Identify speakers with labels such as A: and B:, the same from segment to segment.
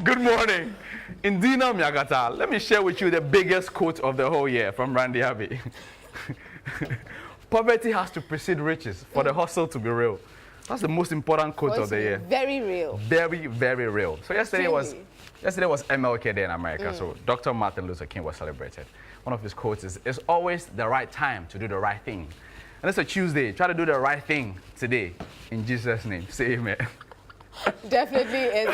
A: Good morning. In Dina Myagata, let me share with you the biggest quote of the whole year from Randy Abbey. Poverty has to precede riches for the hustle to be real. That's the most important quote of the year.
B: Very real.
A: Very, very real. So yesterday was MLK Day in America, so Dr. Martin Luther King was celebrated. One of his quotes is, "It's always the right time to do the right thing." And it's a Tuesday. Try to do the right thing today. In Jesus' name, say amen.
B: Definitely is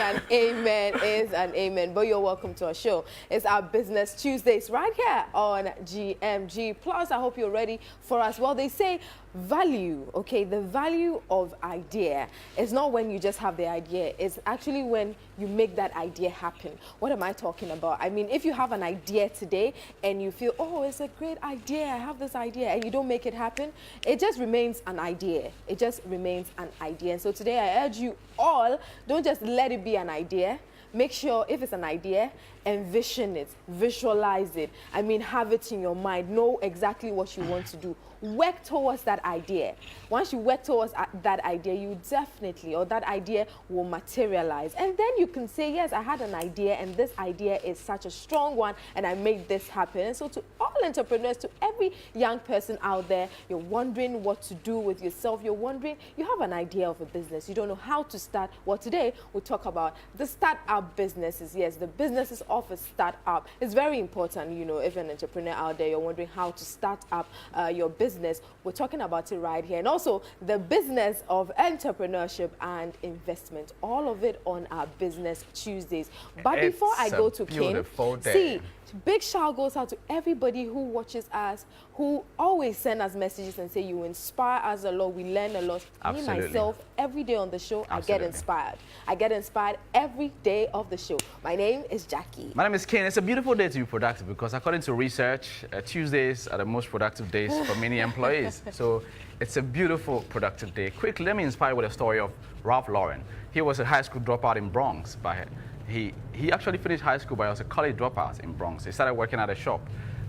B: an amen. But you're welcome to our show. It's our Business Tuesdays right here on GMG. Plus, I hope you're ready for us. Well, they say value, okay, the value of idea is not when you just have the idea. It's actually when you make that idea happen. What am I talking about? I mean, if you have an idea today and you feel, oh, it's a great idea, I have this idea, and you don't make it happen, it just remains an idea. It just remains an idea. And so today I urge you all, don't just let it be an idea. Make sure if it's an idea, envision it, visualize it. I mean, have it in your mind, know exactly what you want to do. Work towards that idea. Once you work towards that idea, you definitely, or that idea will materialize. And then you can say, yes, I had an idea and this idea is such a strong one and I made this happen. And so to all entrepreneurs, to every young person out there, you're wondering what to do with yourself. You're wondering, you have an idea of a business. You don't know how to start. Well, today we'll talk about the startup businesses. Yes, the businesses of a startup. It's very important, you know, if you're an entrepreneur out there, you're wondering how to start up your business. We're talking about it right here. And also the business of entrepreneurship and investment. All of it on our Business Tuesdays. But before I go to King, see, big shout goes out to everybody who watches us, who always send us messages and say you inspire us a lot, we learn a lot.
A: Absolutely.
B: Me, myself, every day on the show,
A: Absolutely.
B: I get inspired. I get inspired every day of the show. My name is Jackie.
A: My name is Ken. It's a beautiful day to be productive because according to research, Tuesdays are the most productive days for many employees. So it's a beautiful, productive day. Quickly, let me inspire you with a story of Ralph Lauren. He was a high school dropout in Bronx, but he actually finished high school, but he was a college dropout in Bronx. He started working at a shop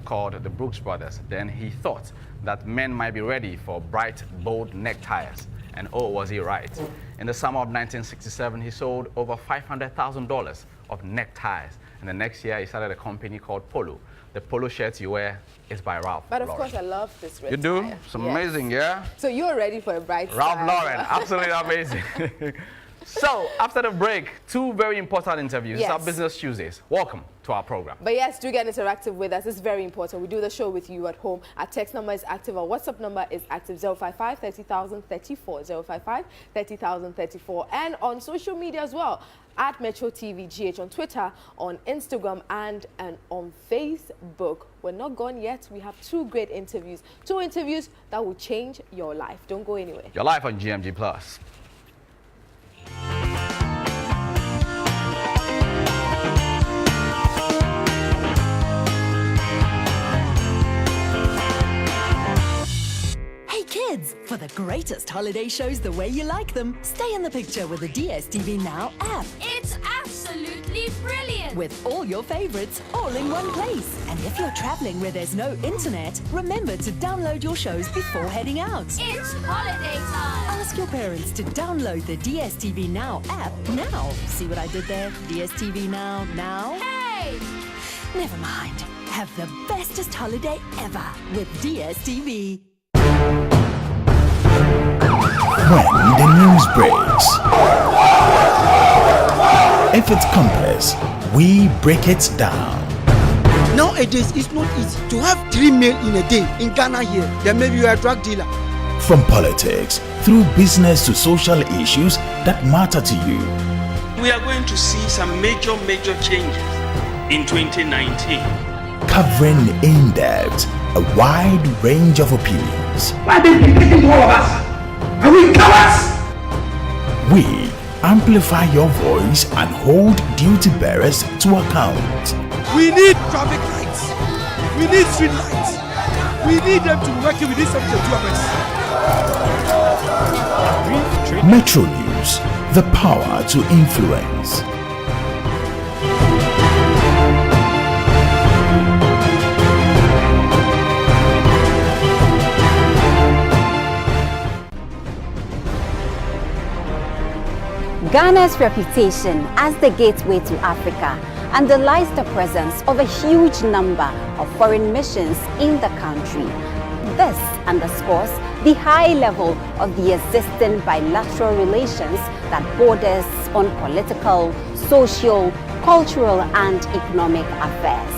A: called the Brooks Brothers. Then he thought that men might be ready for bright, bold neckties. And oh, was he right. In the summer of 1967, he sold over $500,000 of neckties. And the next year, he started a company called Polo. The polo shirts you wear is by Ralph
B: But of
A: Lauren.
B: course, I love this red
A: You do?
B: tie.
A: It's amazing, yeah?
B: So you're ready for a bright
A: Ralph
B: style.
A: Lauren, absolutely amazing. So, after the break, two very important interviews. It's our Business Tuesdays. Welcome to our program.
B: But yes, do get interactive with us. It's very important. We do the show with you at home. Our text number is active. Our WhatsApp number is active, 055 30034, 055 30034. And on social media as well, at Metro TV GH on Twitter, on Instagram, and on Facebook. We're not gone yet. We have two great interviews. Two interviews that will change your life. Don't go anywhere.
A: Your life on GMG Plus.
C: Kids, for the greatest holiday shows the way you like them, stay in the picture with the DSTV Now app.
D: It's absolutely brilliant!
C: With all your favorites all in one place. And if you're traveling where there's no internet, remember to download your shows before heading out.
D: It's holiday time!
C: Ask your parents to download the DSTV Now app now. See what I did there? DSTV Now?
D: Hey!
C: Never mind. Have the bestest holiday ever with DSTV.
E: When the news breaks, if it's complex, we break it down.
F: Nowadays, it's not easy to have 3 meals in a day in Ghana here. Then maybe you're a drug dealer.
E: From politics through business to social issues that matter to you.
G: We are going to see some major changes in 2019.
E: Covering in depth a wide range of opinions.
H: Why are they dictating to all of us? Are we cowards?
E: We amplify your voice and hold duty bearers to account.
F: We need traffic lights. We need street lights. We need them to be working within 72 hours.
E: Metro News, the power to influence.
I: Ghana's reputation as the gateway to Africa underlies the presence of a huge number of foreign missions in the country. This underscores the high level of the existing bilateral relations that borders on political, social, cultural and economic affairs.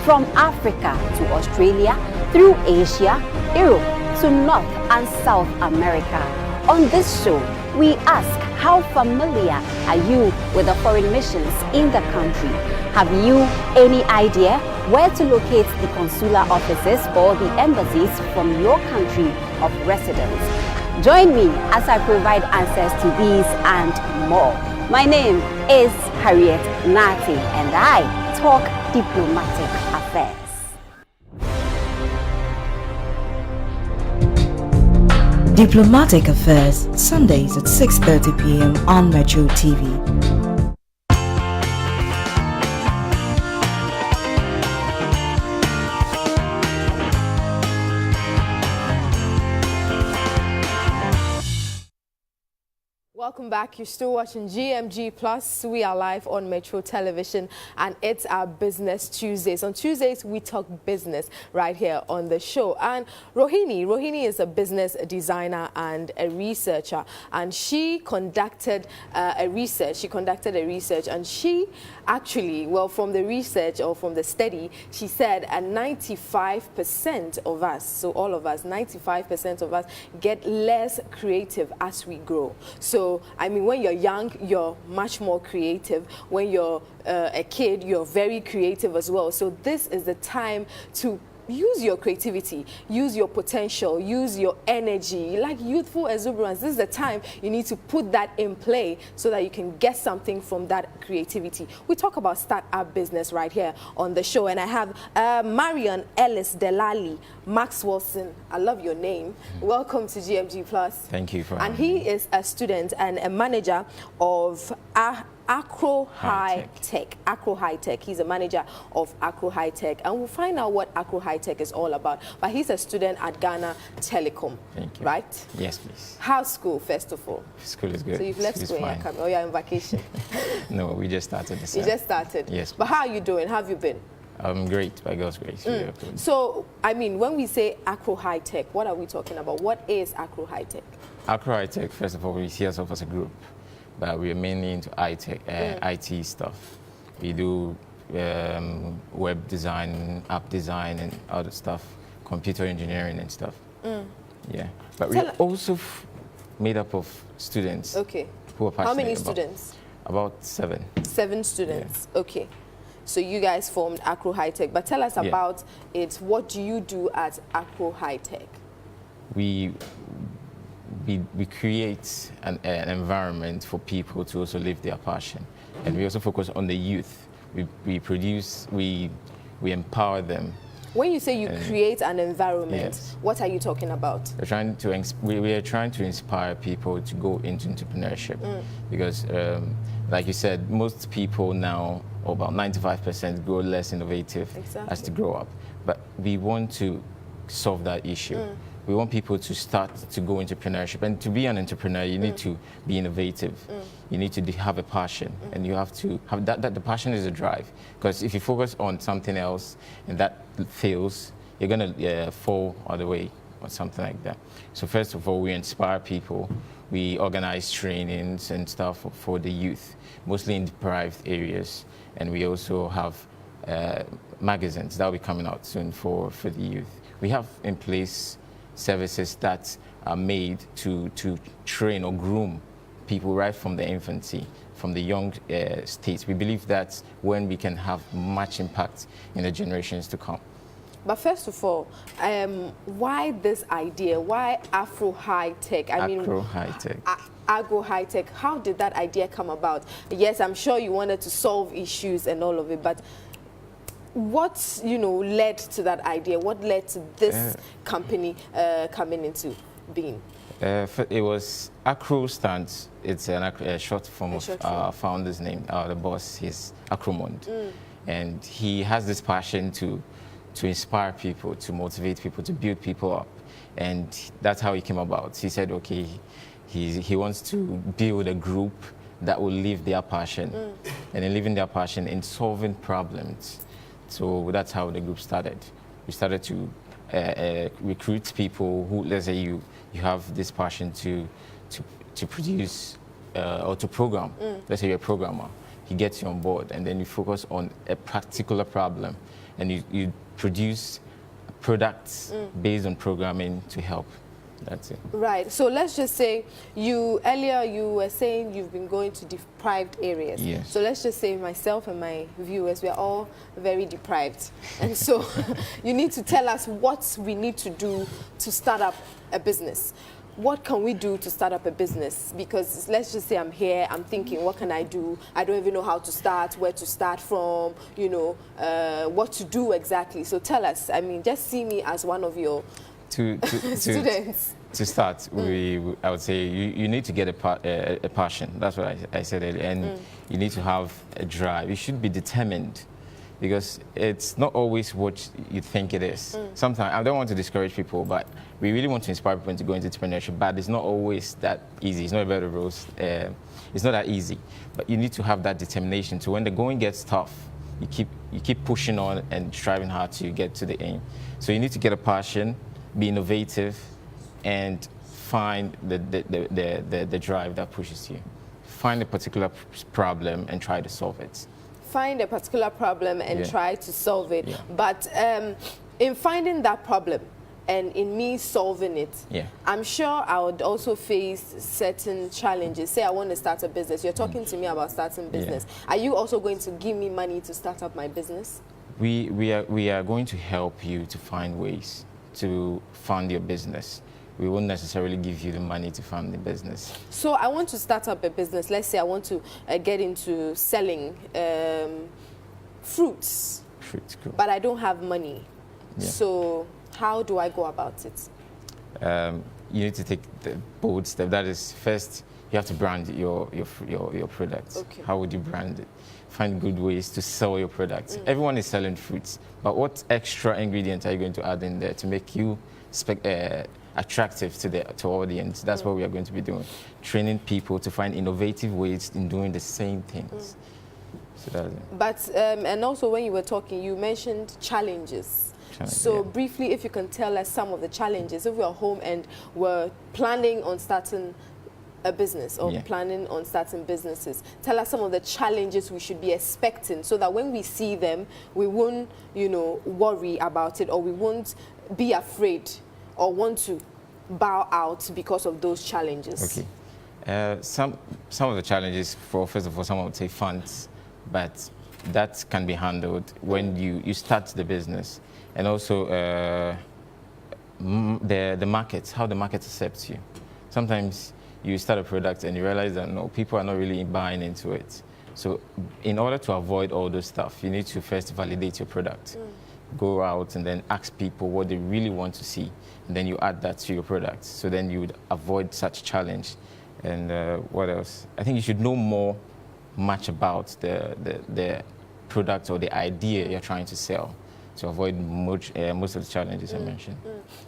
I: From Africa to Australia, through Asia, Europe to North and South America. On this show, we ask, how familiar are you with the foreign missions in the country? Have you any idea where to locate the consular offices or the embassies from your country of residence? Join me as I provide answers to these and more. My name is Harriet Nati and I talk diplomatic affairs.
J: Diplomatic Affairs, Sundays at 6:30 p.m. on Metro TV.
B: Welcome back. You're still watching GMG Plus. We are live on Metro Television and it's our Business Tuesdays. On Tuesdays, we talk business right here on the show. And Rohini is a business designer and a researcher. And she conducted a research and she actually, well, from the research or from the study, she said 95% of us, so all of us, 95% of us get less creative as we grow. So, I mean, when you're young, you're much more creative. When you're a kid, you're very creative as well. So this is the time to use your creativity, use your potential, use your energy, like youthful exuberance. This is the time you need to put that in play so that you can get something from that creativity. We talk about start-up business right here on the show, and I have Marion Ellis Delali Maxwellson. I love your name. Welcome to GMG Plus.
K: Thank you for
B: having me. And he is a student and a manager of Acro High Tech. Acro High Tech. He's a manager of Acro High Tech, and we'll find out what Acro High Tech is all about. But he's a student at Ghana Telecom.
K: Thank you.
B: Right?
K: Yes, please.
B: How's school, first of all?
K: School is good.
B: So you've left school and you're coming, or you're on vacation?
K: No, we just started this year.
B: You just started?
K: Yes.
B: But how are you doing? How have you been?
K: Great, by God's grace.
B: So, I mean, when we say Acro High Tech, what are we talking about? What is Acro High Tech?
K: Acro High Tech, first of all, we see ourselves as a group, but we are mainly into IT stuff. We do web design, app design, and other stuff, computer engineering and stuff. Yeah, but we're also made up of students.
B: Okay.
K: Who are passionate.
B: How many students?
K: About 7.
B: 7 students. Yeah. Okay. So you guys formed Acro High Tech, but tell us about it. What do you do at Acro High Tech?
K: We create an environment for people to also live their passion, and we also focus on the youth. We empower them.
B: When you say you create an environment, what are you talking about?
K: We are trying to inspire people to go into entrepreneurship, because, like you said, most people now, or about 95%, grow less innovative as to grow up. But we want to solve that issue. We want people to start to go into entrepreneurship. And to be an entrepreneur, you need to be innovative. You need to have a passion. And you have to have that the passion is a drive. Because if you focus on something else and that fails, you're going to fall all the way or something like that. So first of all, we inspire people. We organize trainings and stuff for the youth, mostly in deprived areas. And we also have magazines that will be coming out soon for the youth. We have in place services that are made to train or groom people right from the infancy, from the young stage. We believe that's when we can have much impact in the generations to come.
B: But first of all, why this idea? Why Afro High Tech?
K: Acro High Tech.
B: Agro High Tech. How did that idea come about? Yes, I'm sure you wanted to solve issues and all of it, but what led to that idea? What led to this company coming into being?
K: It was Acro stands. It's a short form of our founder's name. The boss, he's Acromond, and he has this passion to inspire people, to motivate people, to build people up, and that's how he came about. He said, okay, he wants to build a group that will live their passion, and in living their passion in solving problems. So that's how the group started. We started to recruit people who, let's say you have this passion to produce or to program. Let's say you're a programmer. He gets you on board, and then you focus on a particular problem, and you produce products based on programming to help. That's it. Right.
B: So let's just say earlier you were saying you've been going to deprived areas.
K: Yes.
B: So let's just say myself and my viewers, we are all very deprived. And so you need to tell us what we need to do to start up a business. What can we do to start up a business? Because let's just say I'm here, I'm thinking, what can I do? I don't even know how to start, where to start from, you know, what to do exactly. So tell us, I mean, just see me as one of your students.
K: To start, I would say you need to get a passion. That's what I said earlier. And you need to have a drive. You should be determined, because it's not always what you think it is. Sometimes, I don't want to discourage people, but we really want to inspire people to go into entrepreneurship, but it's not always that easy. It's not a bed of roses. It's not that easy. But you need to have that determination. So when the going gets tough, you keep pushing on and striving hard to get to the aim. So you need to get a passion, be innovative, and find the drive that pushes you. Find a particular problem and try to solve it.
B: Find a particular problem and try to solve it.
K: Yeah.
B: But in finding that problem and in me solving it, I'm sure I would also face certain challenges. Say I want to start a business. You're talking to me about starting business. Are you also going to give me money to start up my business?
K: We are going to help you to find ways to fund your business. We won't necessarily give you the money to fund the business.
B: So I want to start up a business. Let's say I want to get into selling fruits.
K: Fruits, cool.
B: But I don't have money.
K: Yeah.
B: So how do I go about it?
K: You need to take the bold step. That is, first you have to brand your products.
B: Okay.
K: How would you brand it? Find good ways to sell your products. Everyone is selling fruits, but what extra ingredients are you going to add in there to make you attractive to the audience? That's what we are going to be doing. Training people to find innovative ways in doing the same things. So that's it.
B: But, and also when you were talking, you mentioned challenges. So briefly, if you can tell us some of the challenges. If we're home and we're planning on starting a business or planning on starting businesses, tell us some of the challenges we should be expecting so that when we see them, we won't, you know, worry about it, or we won't be afraid or want to bow out because of those challenges.
K: Okay. Some of the challenges, first of all, someone would say funds, but that can be handled when you start the business. And also the market, how the market accepts you. Sometimes you start a product and you realize that no, people are not really buying into it. So in order to avoid all those stuff, you need to first validate your product. Go out and then ask people what they really want to see. And then you add that to your product. So then you would avoid such challenge. And what else? I think you should know much about the product or the idea you're trying to sell to avoid most of the challenges I mentioned.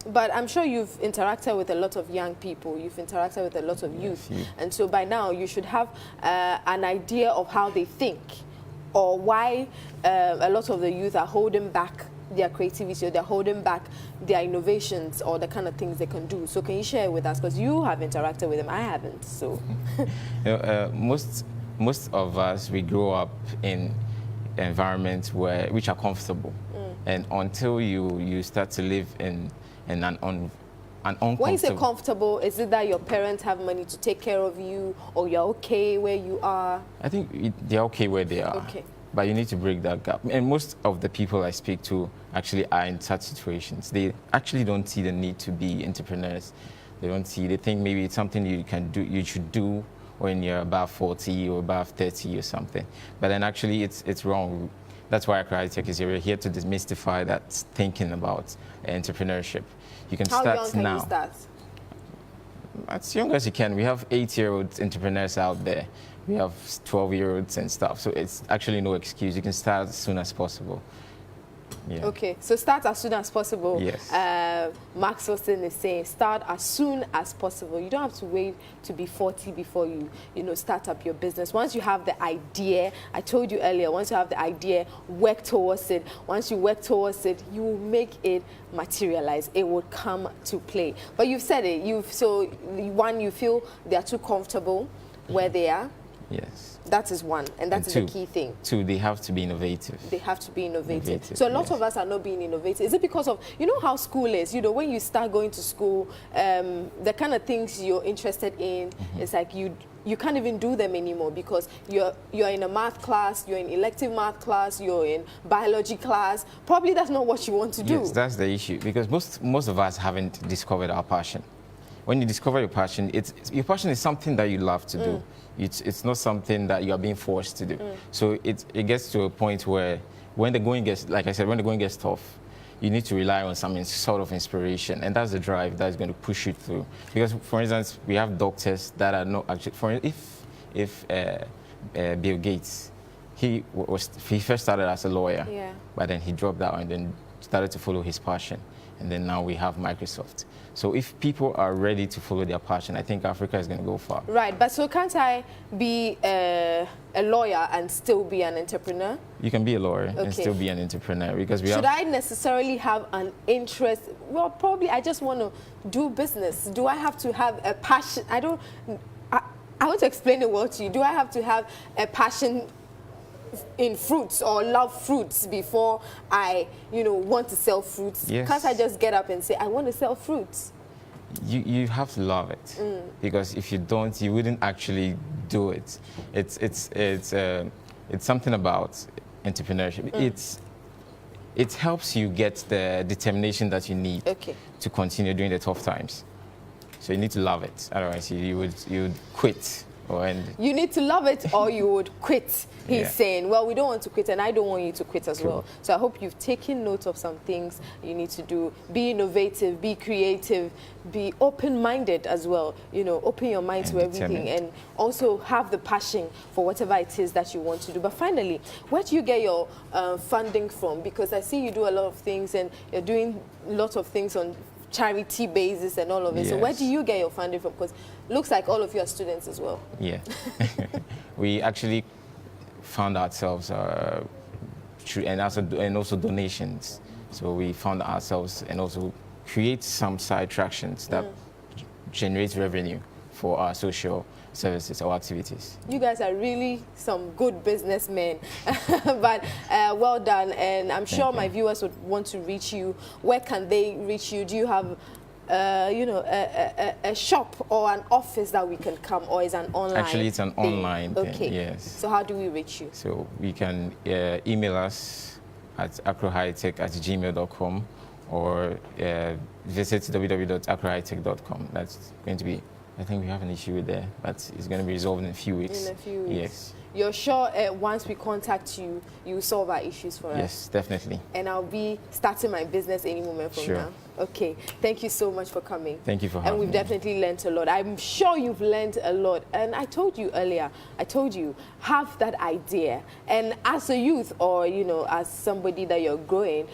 B: But I'm sure you've interacted with a lot of young people, you've interacted with a lot of youth, and so by now you should have an idea of how they think, or why a lot of the youth are holding back their creativity, or they're holding back their innovations, or the kind of things they can do. So can you share with us, because you have interacted with them, I haven't, so.
K: You know, most of us, we grow up in environments which are comfortable. And until you start to live in an uncomfortable...
B: When you say comfortable, is it that your parents have money to take care of you, or you're okay where you are? I
K: think they're okay where they are.
B: Okay.
K: But you need to break that gap. And most of the people I speak to actually are in such situations. They actually don't see the need to be entrepreneurs. They think maybe it's something you should do when you're above 40 or above 30 or something. But then actually it's wrong. That's why Karate is here. We're here to demystify that thinking about entrepreneurship. You can start now. How young can you start? As young as you can. We have 8-year-old entrepreneurs out there. We have 12-year-olds and stuff. So it's actually no excuse. You can start as soon as possible. Yeah.
B: Okay, so start as soon as possible.
K: Yes.
B: Max Austin is saying start as soon as possible. You don't have to wait to be 40 before you start up your business. Once you have the idea, I told you earlier, once you have the idea, work towards it. Once you work towards it, you will make it materialize. It will come to play. But you've said it. You feel they are too comfortable where they are.
K: Yes.
B: That is one, and that is the key thing.
K: Two, they have to be innovative.
B: They have to be innovative. So a lot of us are not being innovative. Is it because of, how school is? When you start going to school, the kind of things you're interested in, it's like you can't even do them anymore because you're in a math class, you're in elective math class, you're in biology class. Probably that's not what you want to do.
K: Yes, that's the issue, because most of us haven't discovered our passion. When you discover your passion, your passion is something that you love to do. It's not something that you are being forced to do. So it gets to a point where when the going gets, like I said, when the going gets tough, you need to rely on some sort of inspiration, and that's the drive that's going to push you through. Because, for instance, we have doctors that are not actually. If Bill Gates, he first started as a lawyer, but then he dropped that and then started to follow his passion, and then now we have Microsoft. So if people are ready to follow their passion, I think Africa is going to go far.
B: Right, but so can't I be a lawyer and still be an entrepreneur?
K: You can be a lawyer and still be an entrepreneur, because
B: Should I necessarily have an interest? Well, probably I just want to do business. Do I have to have a passion? I want to explain it well to you. Do I have to have a passion in fruits or love fruits before I, want to sell fruits?
K: Yes.
B: Can't I just get up and say, I want to sell fruits?
K: You have to love it, because if you don't, you wouldn't actually do it. It's something about entrepreneurship. It helps you get the determination that you need to continue during the tough times. So you need to love it, otherwise you would quit or end. You
B: need to love it or you would quit. He's saying, well, we don't want to quit, and I don't want you to quit as well. So I hope you've taken note of some things you need to do. Be innovative, be creative, be open-minded as well. Open your mind to everything, and also have the passion for whatever it is that you want to do. But finally, where do you get your funding from? Because I see you do a lot of things, and you're doing a lot of things on charity basis and all of it.
K: Yes.
B: So where do you get your funding from? Because it looks like all of you are students as well.
K: Yeah. We actually found ourselves and also donations. So we found ourselves and also create some side attractions that generate revenue for our social services or activities.
B: You guys are really some good businessmen. But well done, and I'm sure my viewers would want to reach you. Where can they reach you? Do you have a shop or an office that we can come, or is an online?
K: Actually, it's an online thing, yes.
B: So how do we reach you?
K: So we can email us at acrohightech@gmail.com, or visit www.acrohightech.com. That's going to be, I think we have an issue with there, but it's going to be resolved in a few weeks.
B: In a few weeks.
K: Yes.
B: You're sure once we contact you, you solve our issues for us?
K: Yes, definitely.
B: And I'll be starting my business any moment from now. Okay. Thank you so much for coming.
K: Thank you for having me.
B: And we've definitely learned a lot. I'm sure you've learned a lot. And I told you earlier, have that idea. And as a youth, or, as somebody that you're growing,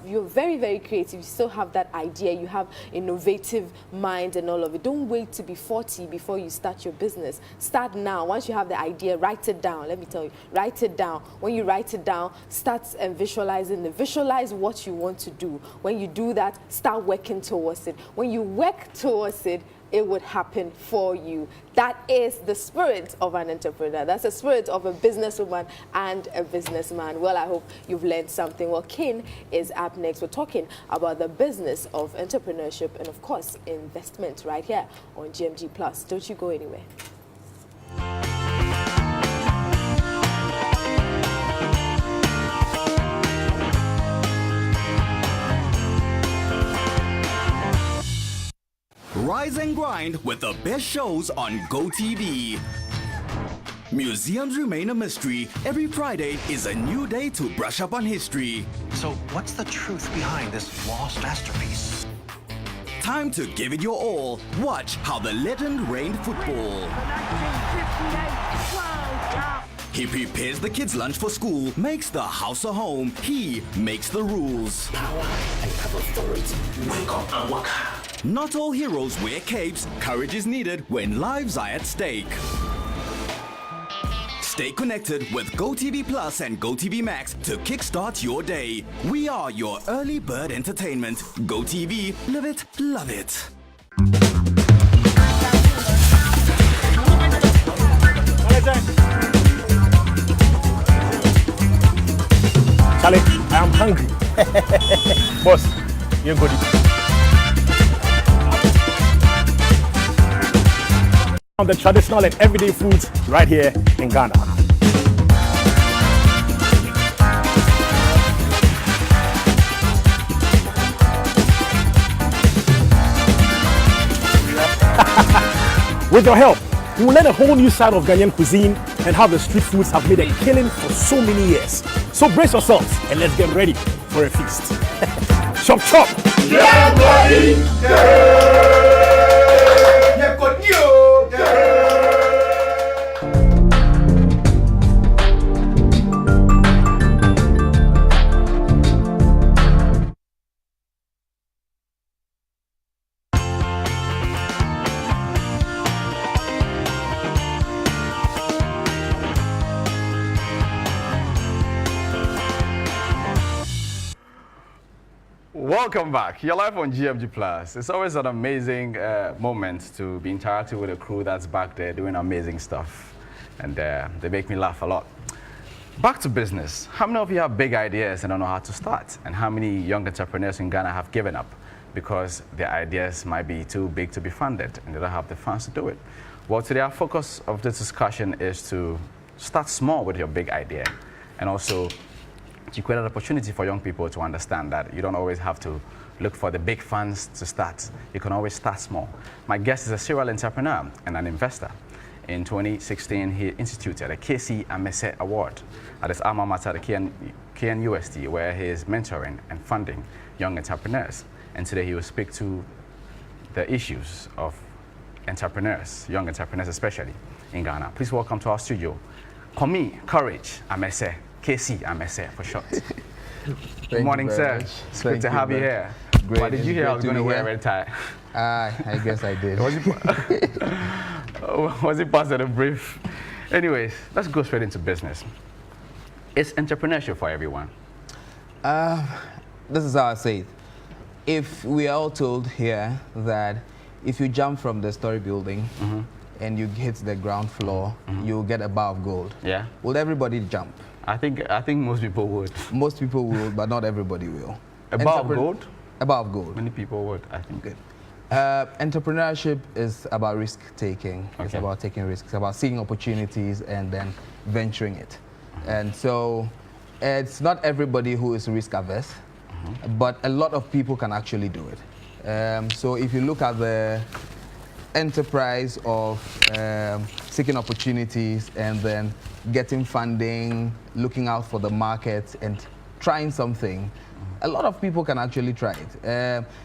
B: you're very, very creative. You still have that idea. You have innovative mind and all of it. Don't wait to be 40 before you start your business. Start now. Once you have the idea, write it down. Let me tell you, write it down. When you write it down, start visualizing it. Visualize what you want to do. When you do that, start working towards it. When you work towards it, it would happen for you. That is the spirit of an entrepreneur. That's the spirit of a businesswoman and a businessman. Well, I hope you've learned something. Well, Kin is up next. We're talking about the business of entrepreneurship and, of course, investment right here on GMG Plus. Don't you go anywhere.
L: Rise and grind with the best shows on GoTV. Museums remain a mystery. Every Friday is a new day to brush up on history.
M: So what's the truth behind this lost masterpiece?
L: Time to give it your all. Watch how the legend reigned football.
N: The 1958 World Cup.
L: He prepares the kids' lunch for school, makes the house a home. He makes the rules.
H: Power, I have authority. Wake up and work hard.
L: Not all heroes wear capes. Courage is needed when lives are at stake. Stay connected with GoTV Plus and GoTV Max to kickstart your day. We are your early bird entertainment. GoTV, live it, love it.
N: Charlie, I am hungry. Boss, you're good. The traditional and everyday foods right here in Ghana. With your help, we will learn a whole new side of Ghanaian cuisine and how the street foods have made a killing for so many years. So brace yourselves and let's get ready for a feast. Chop chop!
H: Yeah, buddy! Yeah, good news!
A: Welcome back. You're live on GMG Plus. It's always an amazing moment to be interacting with a crew that's back there doing amazing stuff. And they make me laugh a lot. Back to business. How many of you have big ideas and don't know how to start? And how many young entrepreneurs in Ghana have given up because their ideas might be too big to be funded and they don't have the funds to do it? Well, today our focus of this discussion is to start small with your big idea and also to create an opportunity for young people to understand that you don't always have to look for the big funds to start. You can always start small. My guest is a serial entrepreneur and an investor. In 2016, he instituted a KC Amese Award at his alma mater, the KNUST, where he is mentoring and funding young entrepreneurs. And today he will speak to the issues of entrepreneurs, young entrepreneurs especially in Ghana. Please welcome to our studio, Kwame Courage Amese. KC Amese for short. Good morning, sir. It's good to have you here.
O: Great.
A: Why did you hear I was going to wear a red tie?
O: I guess I did.
A: Was it part of the brief? Anyways, let's go straight into business. Is entrepreneurship for everyone?
O: This is how I say it. If we are all told here that if you jump from the story building and you hit the ground floor, you'll get a bar of gold.
A: Yeah.
O: Will everybody jump?
A: I think most people would.
O: Most people will, but not everybody will.
A: A bar of gold?
O: A bar of gold.
A: Many people would, I think.
O: Good. Entrepreneurship is about risk taking.
A: Okay.
O: It's about taking risks. It's about seeing opportunities and then venturing it. And so it's not everybody who is risk averse, but a lot of people can actually do it. So if you look at the enterprise of seeking opportunities and then getting funding, looking out for the market and trying something, a lot of people can actually try it.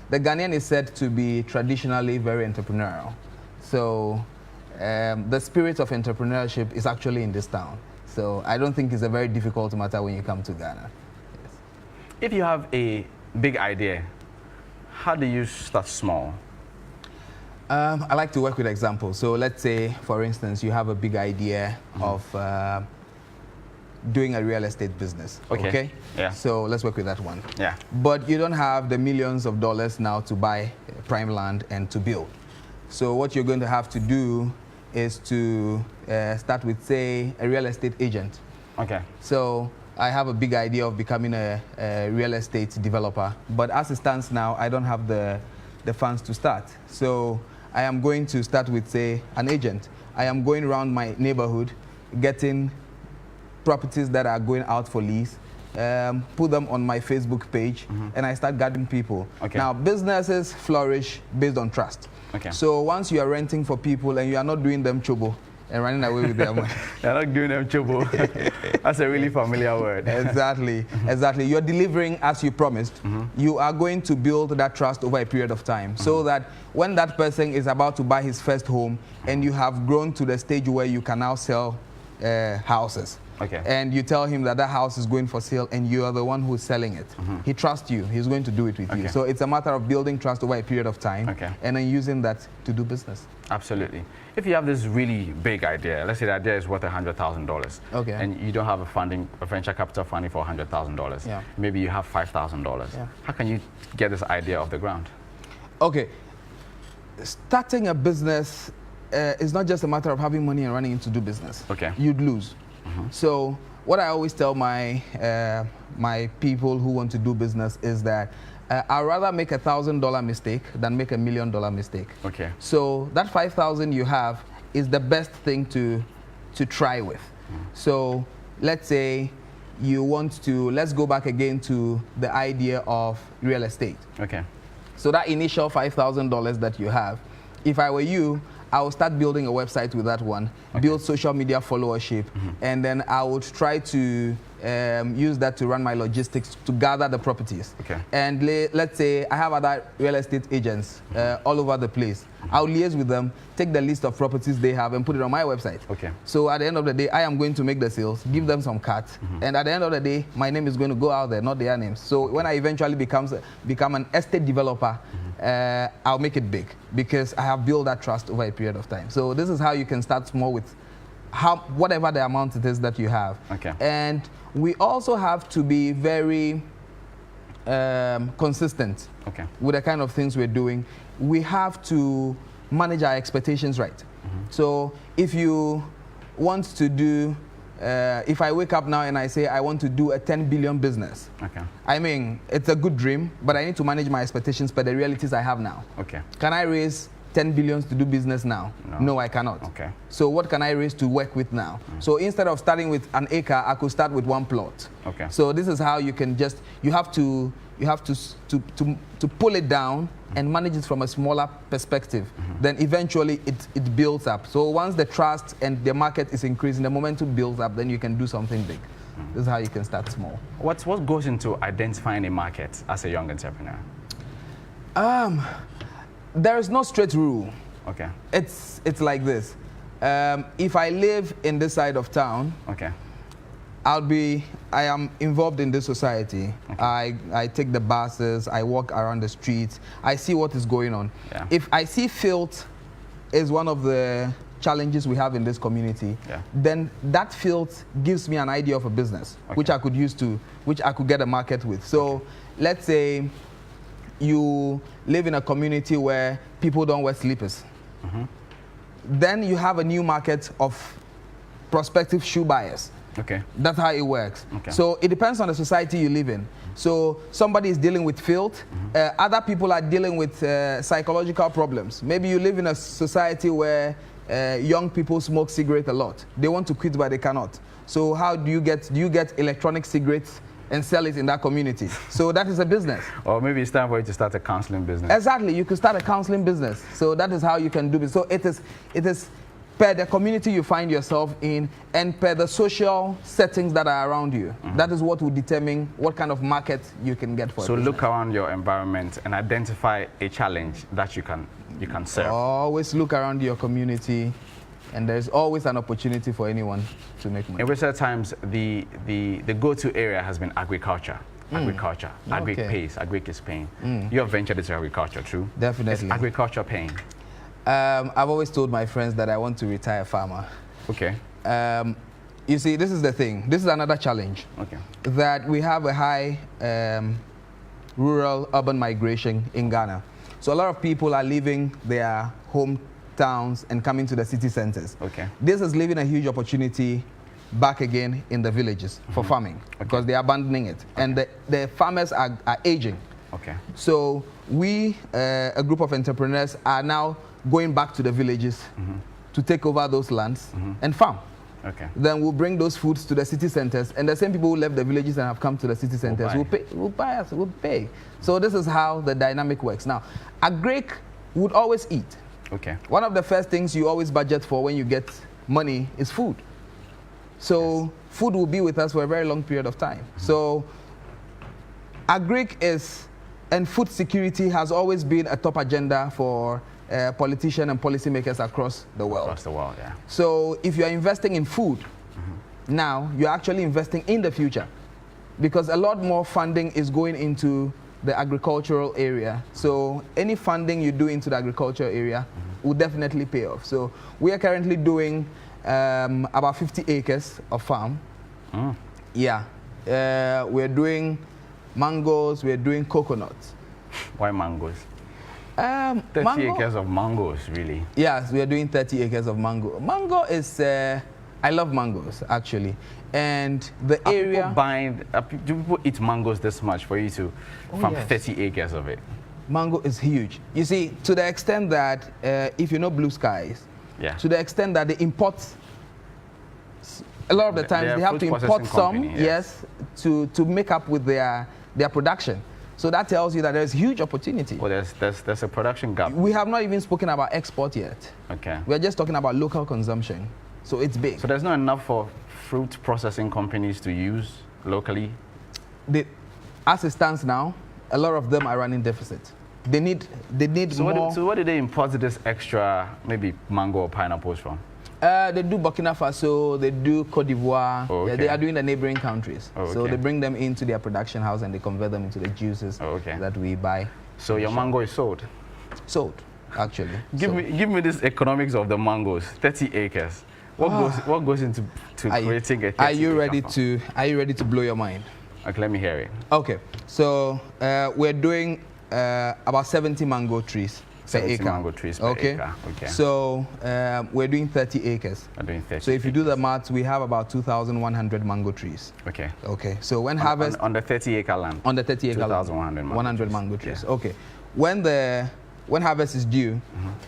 O: The Ghanaian is said to be traditionally very entrepreneurial. So the spirit of entrepreneurship is actually in this town. So I don't think it's a very difficult matter when you come to Ghana. Yes.
A: If you have a big idea, how do you start small?
O: I like to work with examples. So let's say, for instance, you have a big idea of doing a real estate business. Okay?
A: Yeah.
O: So let's work with that one.
A: Yeah.
O: But you don't have the millions of dollars now to buy prime land and to build. So what you're going to have to do is to start with, say, a real estate agent.
A: Okay.
O: So I have a big idea of becoming a real estate developer. But as it stands now, I don't have the funds to start. So I am going to start with, say, an agent. I am going around my neighborhood, getting properties that are going out for lease, put them on my Facebook page, and I start gathering people.
A: Okay.
O: Now, businesses flourish based on trust.
A: Okay.
O: So once you are renting for people and you are not doing them chobo and running away with their money.
A: You're not doing them chobo. That's a really familiar word.
O: Exactly, exactly. You're delivering as you promised. You are going to build that trust over a period of time so that when that person is about to buy his first home and you have grown to the stage where you can now sell houses.
A: Okay.
O: And you tell him that that house is going for sale and you are the one who's selling it. He trusts you. He's going to do it with you. So it's a matter of building trust over a period of time and then using that to do business.
A: Absolutely. If you have this really big idea, let's say the idea is worth $100,000, and you don't have a venture capital funding for $100,000, maybe you have $5,000. How can you get this idea off the ground?
O: Okay. Starting a business is not just a matter of having money and running in to do business. You'd lose. So what I always tell my my people who want to do business is that I'd rather make $1,000 mistake than make $1 million mistake. So that 5,000 you have is the best thing to try with. So let's say you want to, let's go back again to the idea of real estate. So that initial $5,000 that you have, if I were you, I will start building a website with that one, build social media followership, and then I would try to use that to run my logistics to gather the properties. And let's say I have other real estate agents all over the place. I'll liaise with them, take the list of properties they have and put it on my website. So at the end of the day, I am going to make the sales, give them some cut, and at the end of the day, my name is going to go out there, not their names. So when I eventually become an estate developer, I'll make it big because I have built that trust over a period of time. So this is how you can start small with whatever the amount it is that you have. And we also have to be very consistent with the kind of things we're doing. We have to manage our expectations right. So if you want to do, if I wake up now and I say I want to do a 10 billion business, I mean, it's a good dream, but I need to manage my expectations per the realities I have now. Can I raise 10 billions to do business now? No, I cannot. So what can I raise to work with now? So instead of starting with an acre, I could start with one plot. So this is how you can just, you have to pull it down and manage it from a smaller perspective. Then eventually it builds up. So once the trust and the market is increasing, the momentum builds up, then you can do something big. This is how you can start small.
A: What goes into identifying a market as a young entrepreneur?
O: There is no straight rule. It's like this. If I live in this side of town, I am involved in this society. I take the buses, I walk around the streets, I see what is going on. If I see filth is one of the challenges we have in this community, then that filth gives me an idea of a business, which I could use to, which I could get a market with. So let's say you live in a community where people don't wear slippers. Then you have a new market of prospective shoe buyers. That's how it works. So it depends on the society you live in. So somebody is dealing with filth, other people are dealing with psychological problems. Maybe you live in a society where young people smoke cigarettes a lot. They want to quit but they cannot. So how do you get electronic cigarettes and sell it in that community? So that is a business.
A: Or maybe it's time for you to start a counseling business.
O: Exactly, you could start a counseling business. So that is how you can do it. So it is per the community you find yourself in and per the social settings that are around you. That is what will determine what kind of market you can get for it.
A: So look around your environment and identify a challenge that you can serve.
O: Always look around your community, and there's always an opportunity for anyone to make money.
A: In recent times, the go-to area has been agriculture. Agriculture. Agri pays. Agri is paying. You have ventured into agriculture, true?
O: Definitely.
A: Is agriculture paying?
O: I've always told my friends that I want to retire farmer. You see, this is the thing. This is another challenge. That we have a high rural-urban migration in Ghana. So a lot of people are leaving their hometowns and coming to the city centers. This is leaving a huge opportunity back again in the villages for farming because they are abandoning it. And the farmers are aging. So we, a group of entrepreneurs, are now going back to the villages to take over those lands and farm. Then we'll bring those foods to the city centers, and the same people who left the villages and have come to the city centers will buy us, will pay. So this is how the dynamic works. Now, a Greek would always eat. One of the first things you always budget for when you get money is food. So food will be with us for a very long period of time. So a Greek is, and food security has always been a top agenda for politicians and policymakers across the world.
A: Across the world,
O: So if you are investing in food, now you're actually investing in the future, because a lot more funding is going into the agricultural area. So any funding you do into the agricultural area will definitely pay off. So we are currently doing about 50 acres of farm. Yeah. We're doing mangoes, we're doing coconuts.
A: Why mangoes? 30
O: mango,
A: acres of mangoes, really?
O: Yes, we are doing 30 acres of mango. Mango is, I love mangoes, actually. And the area...
A: Do people eat mangoes this much for you to farm 30 acres of it?
O: Mango is huge. You see, to the extent that, if you know Blue Skies, to the extent that they import, a lot of the times they have to import some, to make up with their production. So that tells you that there's huge opportunity.
A: Well, there's a production gap.
O: We have not even spoken about export yet.
A: Okay.
O: We're just talking about local consumption. So it's big.
A: So there's not enough for fruit processing companies to use locally?
O: As it stands now, a lot of them are running deficit. They need more.
A: So where do they import this extra, maybe mango or pineapples from?
O: They do Burkina Faso, they do Cote d'Ivoire. Yeah, they are doing the neighboring countries. So they bring them into their production house and they convert them into the juices that we buy.
A: So your mango is sold?
O: Sold, actually.
A: Give me this economics of the mangoes, 30 acres. What goes into creating a 30
O: Are you ready to blow your mind?
A: Okay, let me hear it.
O: Okay, so we're doing about 70 mango trees.
A: 70 mango trees per acre. Okay.
O: So we're doing 30 acres.
A: We're doing 30
O: so if you do the maths, we have about 2,100 mango trees.
A: Okay.
O: Okay. So when harvest
A: on the 30 acre land.
O: On the 30 acre land. 100 mango trees. Yeah. Okay. When harvest is due,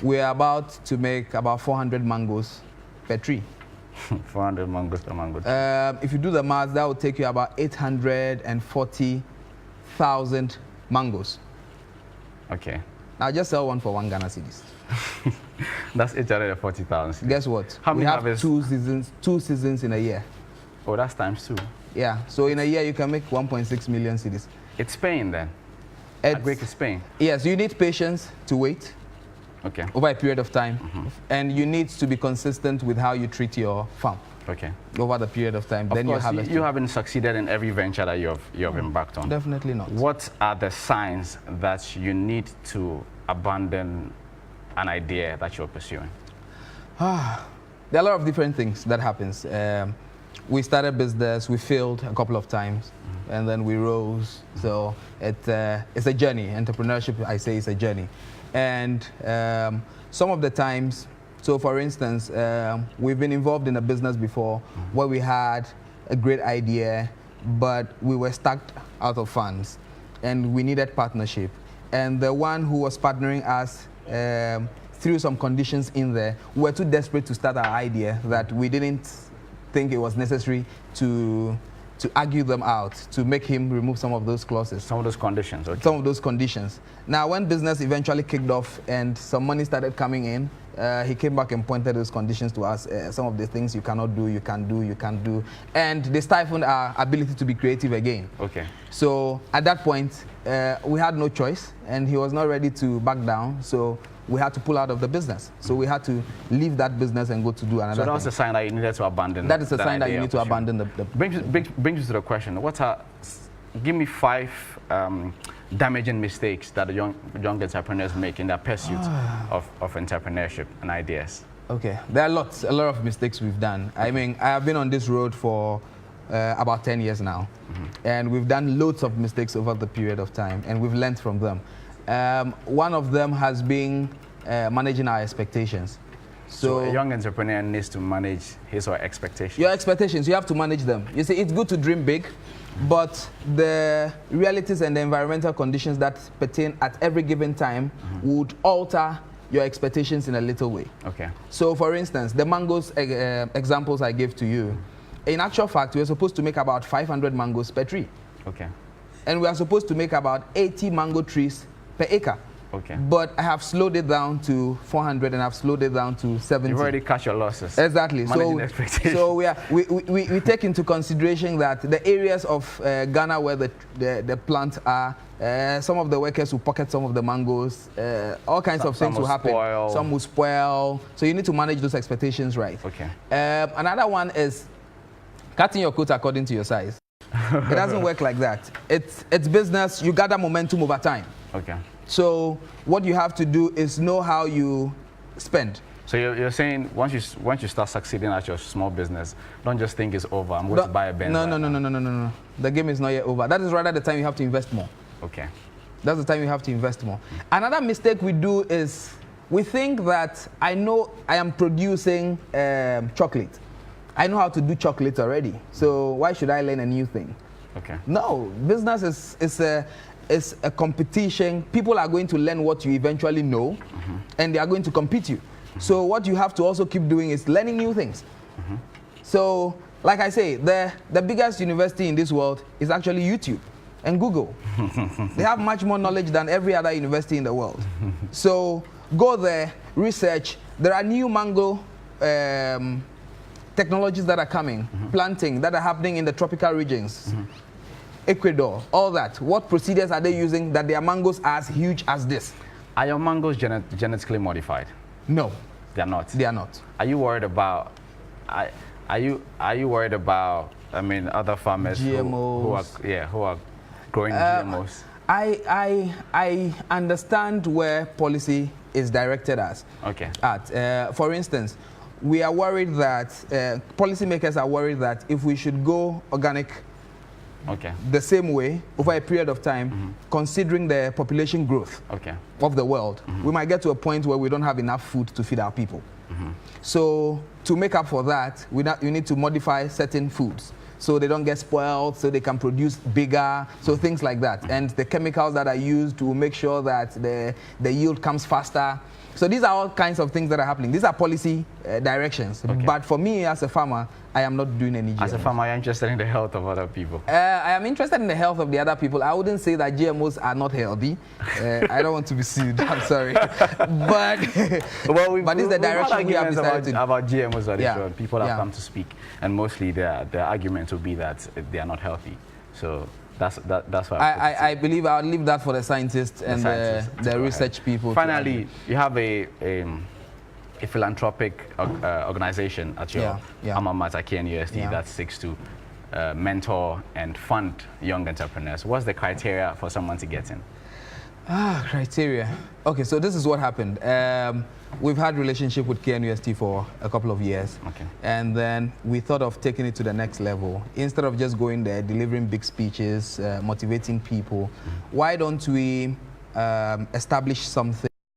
O: we're about to make about 400 mangoes per tree.
A: 400 mangoes per mango tree.
O: If you do the maths, that would take you about 840,000 mangoes.
A: Okay.
O: Now just sell one for 1 Ghana cedis.
A: That's 840,000.
O: Guess what?
A: How many
O: we have two seasons in a year.
A: Oh, that's times 2.
O: Yeah. So in a year you can make 1.6 million cedis.
A: It's paying then. Agric is paying.
O: Yes, you need patience to wait.
A: Okay.
O: Over a period of time, and you need to be consistent with how you treat your farm.
A: Okay.
O: Over the period of time, then
A: you haven't succeeded in every venture that you have embarked on.
O: Definitely not.
A: What are the signs that you need to abandon an idea that you're pursuing?
O: There are a lot of different things that happens. We started business, we failed a couple of times, and then we rose. So it's a journey. Entrepreneurship, I say, is a journey. And some of the times, so for instance, we've been involved in a business before where we had a great idea, but we were stuck out of funds and we needed partnership. And the one who was partnering us threw some conditions in there. We were too desperate to start our idea that we didn't think it was necessary to argue them out, to make him remove some of those clauses.
A: Some of those conditions, okay.
O: Some of those conditions. Now, when business eventually kicked off and some money started coming in, he came back and pointed those conditions to us. Some of the things you cannot do, you can't do. And they stifled our ability to be creative again.
A: Okay.
O: So at that point, we had no choice, and he was not ready to back down. So we had to pull out of the business. So we had to leave that business and go to do another thing.
A: So that was a sign that you needed to abandon.
O: That is a sign that you need to abandon the
A: brings us to the question. Give me 5 damaging mistakes that young entrepreneurs make in their pursuit of entrepreneurship and ideas.
O: Okay, there are a lot of mistakes we've done. I mean, I have been on this road for about 10 years now, and we've done loads of mistakes over the period of time, and we've learned from them. One of them has been managing our expectations.
A: So a young entrepreneur needs to manage his or her expectations.
O: Your expectations, you have to manage them. You see, it's good to dream big, but the realities and the environmental conditions that pertain at every given time would alter your expectations in a little way.
A: Okay.
O: So for instance, the mangoes examples I gave to you, in actual fact, we are supposed to make about 500 mangoes per tree.
A: Okay.
O: And we are supposed to make about 80 mango trees per acre.
A: Okay.
O: But I have slowed it down to 400 and I've slowed it down to 70.
A: You've already cut your losses.
O: Exactly.
A: So
O: we take into consideration that the areas of Ghana where the plants are, some of the workers will pocket some of the mangoes, all kinds of things will happen. Some will spoil. So you need to manage those expectations right.
A: Okay.
O: Another one is cutting your coat according to your size. It doesn't work like that. It's business. You gather momentum over time.
A: Okay.
O: So what you have to do is know how you spend.
A: So you're saying once you start succeeding at your small business, don't just think it's over. I'm going to buy a Benz.
O: No. The game is not yet over. That is rather the time you have to invest more.
A: Okay.
O: That's the time you have to invest more. Another mistake we do is we think that I know I am producing chocolate. I know how to do chocolate already. So why should I learn a new thing?
A: Okay.
O: No, business is a competition. People are going to learn what you eventually know, and they are going to compete you. So what you have to also keep doing is learning new things. So, like I say, the biggest university in this world is actually YouTube and Google. They have much more knowledge than every other university in the world. So go there, research. There are new mango technologies that are coming, planting that are happening in the tropical regions. Ecuador, all that. What procedures are they using that their mangoes are as huge as this?
A: Are your mangoes genetically modified?
O: No.
A: They're not?
O: They are not.
A: Are you worried about, are you worried about, I mean, other farmers
O: GMOs.
A: who are growing GMOs?
O: I understand where policy is directed us.
A: Okay.
O: For instance, we are worried that, policymakers are worried that if we should go organic the same way over a period of time, considering the population growth of the world, we might get to a point where we don't have enough food to feed our people. So to make up for that, we need to modify certain foods so they don't get spoiled, so they can produce bigger, so things like that. And the chemicals that are used to make sure that the yield comes faster. So these are all kinds of things that are happening. These are policy directions. But for me as a farmer, I am not doing any GMOs.
A: As a farmer, I'm interested in the health of other people.
O: I am interested in the health of the other people. I wouldn't say that GMOs are not healthy. I don't want to be sued. I'm sorry. But but it's the direction we have decided
A: about GMOs on the show. People have come to speak, and mostly the argument will be that they are not healthy. So that's why
O: I believe I'll leave that for the scientists and the research people.
A: Finally, you have a philanthropic organization at your alma mater, KNUST, that seeks to mentor and fund young entrepreneurs. What's the criteria for someone to get in?
O: Criteria. Okay, so this is what happened. We've had relationship with KNUST for a couple of years. And then we thought of taking it to the next level. Instead of just going there, delivering big speeches, motivating people, why don't we establish something